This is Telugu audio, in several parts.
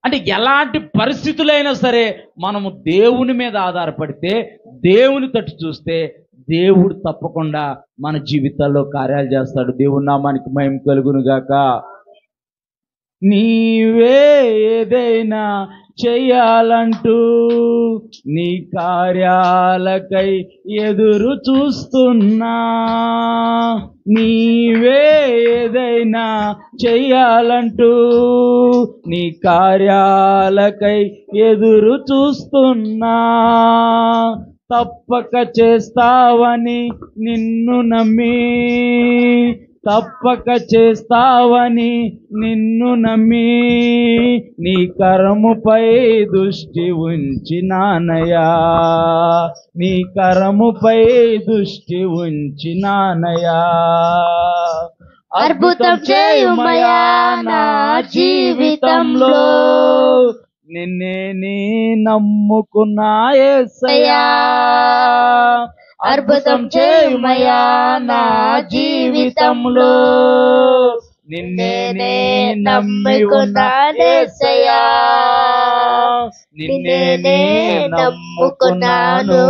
అంటే ఎలాంటి పరిస్థితులైనా సరే మనము దేవుని మీద ఆధారపడితే, దేవుని తట్టు చూస్తే దేవుడు తప్పకుండా మన జీవితాల్లో కార్యాలు చేస్తాడు. దేవుని నామానికి మహిమ కలుగును గాక. నీవే ఏదైనా చెయ్యాలంటూ నీ కార్యాలకై ఎదురు చూస్తున్నా, నీవే ఏదైనా చెయ్యాలంటూ నీ కార్యాలకై ఎదురు చూస్తున్నా, తప్పక చేస్తావని నిన్ను నమ్మి, తప్పక చేస్తావని నిన్ను నమ్మి నీ కరముపై దృష్టి ఉంచినానయా, నీ కరముపై దృష్టి ఉంచినానయా. అద్భుతం చేయుమయా నా జీవితంలో, నిన్నే నీ నమ్ముకున్నా యేసయ్యా. అద్భుతం చేయుమయా నా జీవితంలో, నిన్నే నీ నమ్ముకున్నా యేసయ్యా, నిన్నే నీ నమ్ముకున్నాను.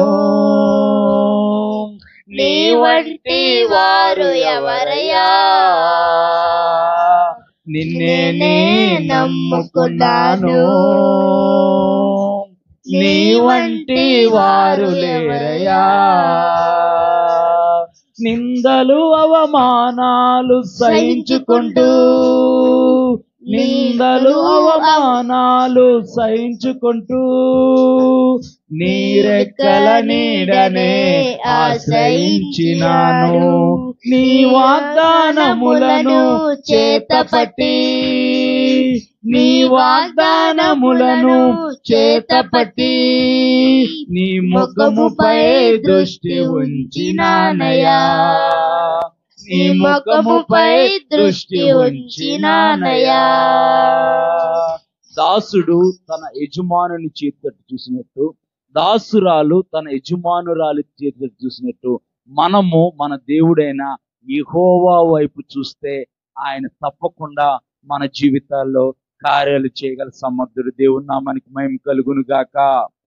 నీ వంటి వారు ఎవరయ్యా, నిన్నే నీ నమ్ముకున్నాను. నీ వంటి వారు లేరయ్యా. నిందలు అవమానాలు సహించుకుంటూ, నిందలు అవమానాలు సహించుకుంటూ నీ రెక్కల నీడనే ఆశ్రయించినాను. నీ వాగ్దానములను చేతపట్టి, నీ వాగ్దానములను చేతపట్టి నీ ముఖముపై దృష్టి ఉంచినానయా, నీ ముఖముపై దృష్టి ఉంచినానయా. దాసుడు తన యజమానుని చేతితట్టు చూసినట్టు, దాసురాలు తన యజమానురాలి చేతితట్టు చూసినట్టు, మనము మన దేవుడైన యెహోవా వైపు చూస్తే ఆయన తప్పకుండా మన జీవితాల్లో కార్యాలు చేయగల సమర్థుడు. దేవుని నామానికి మహిమ కలుగును గాక.